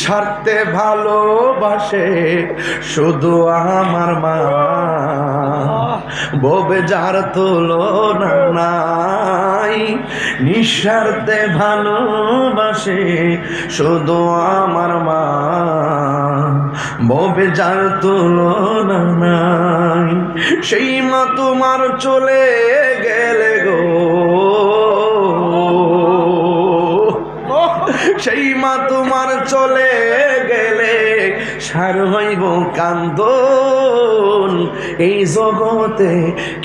নিঃস্বার্থে ভালোবাসে শুধু আমার মা, ববে যার তুলনা নাই। নিঃস্বার্থে ভালোবাসে শুধু আমার মা, ববে যার তুলনা নাই। সেই মা তোমার চলে গেলে গো, সেই মা তোমার চলে গেলে সার হইব কান্দন। এই জগতে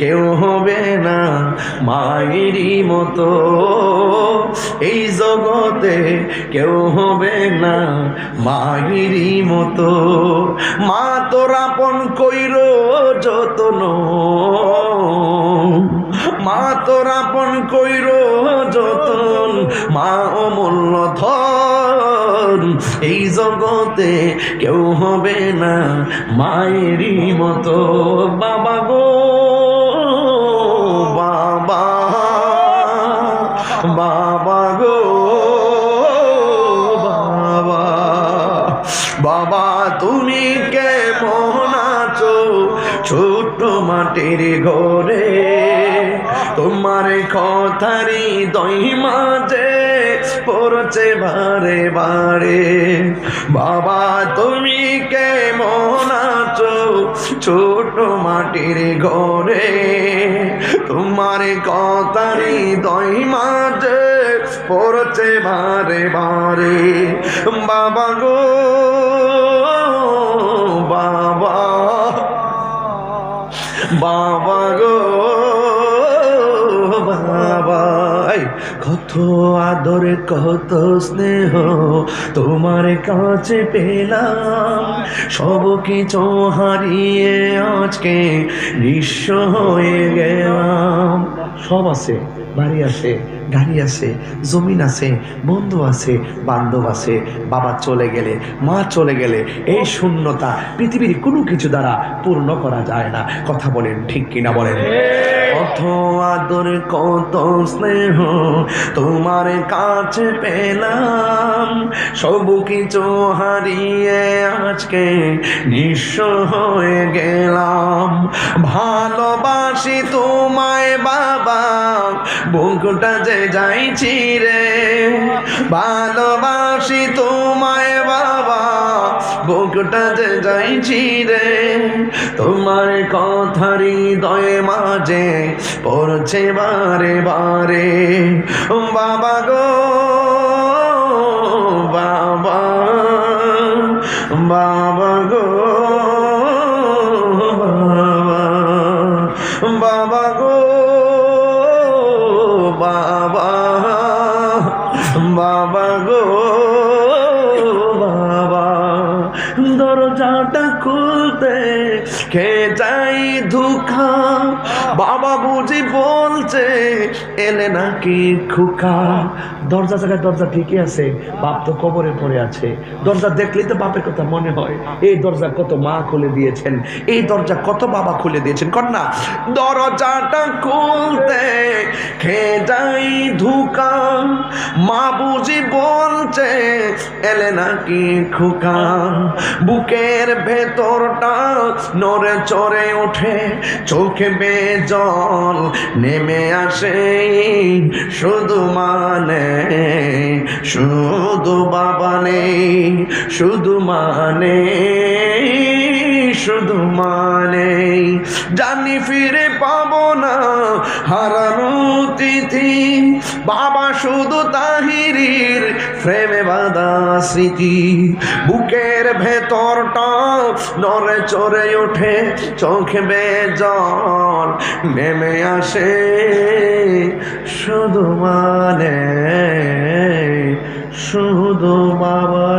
কেউ হবে না মায়েরই মতো, এই জগতে কেউ হবে না মায়েরই মতো। মা তোর আপন কইর যতন, মা তোর আপন কইর যতন, মা অমূল্য ধন। এই জগতে কেউ হবে না মায়েরই মতো। বাবা গো বাবা, বাবা গো বাবা, বাবা তুমি কেমন আছো ছোট্ট মাটির ঘরে? তোমার কথারি দই মাঝে পড়ছে বারে বারে। বাবা তুমি কেমন আছো ছোট মাটির ঘরে? তোমার কথারি দই মাঝে পড়ছে বারে বারে। বাবা গো বাবা, বাবা গো বাবা, কত আদর কত স্নেহ তোমার কাছে পেলাম। সব কিছু হারিয়ে আজকে নিঃস্ব হয়ে গেলাম। সব আছে, বাড়ি আছে, গাড়ি আছে, জমিন আছে, বন্ধু আছে, বান্ধব আছে, বাবা চলে গেলে, মা চলে গেলে এই শূন্যতা পৃথিবীর কোনো কিছু দ্বারা পূর্ণ করা যায় না। কথা বলেন ঠিক কিনা বলেন? কত আদর কত স্নেহ তোমার কাছে পেলাম, সব কিছু হারিয়ে আজকে নিঃস্ব হয়ে গেলাম। ভালোবাসি তোমায় বাবা, বুকটা যে যাইছি রে। ভালোবাসি তোমায় বাবা, বুকটা যে যাইছি রে। তোমার কথারি হৃদয়ে মাঝে পড়ছে বারে বারে। বাবা গো বাবা, বাবা গো বাবা, বাবা গো বাবা, বাবা গো বাবা। দরজাটা খুলতে খেয়ে যাই ধোঁকা, বাবা বুঝি বলছে এলে নাকি খোকা। দরজা জায়গায় দরজা ঠিকই আছে, বাপ তো কবরে পড়ে আছে। দরজা দেখলেই তো বাপের কথা মনে হয়। এই দরজা কত মা খুলে দিয়েছেন, এই দরজা কত বাবা খুলে দিয়েছেন। কন্যা দরজাটা খুলতে খেয়ে যাই ধোঁকা, মা বুঝি বলছে এলে নাকি খোকা। বুকের ভেতরটা নড়ে চড়ে ওঠে, চোখে বেয়ে জল নেমে আসে। শুধু মানে শুধু বাবা নেই, শুধু মানে শুধু মানে জানি ফিরে পাবো না হারানো তিথি। বাবা শুধু তাহিরির প্রেমে বাঁধা স্মৃতি। বুকের ভেতরটা নড়ে চড়ে ওঠে, চোখে বেয়ে জল নেমে আসে। শুধু মানে শুধু বাবা।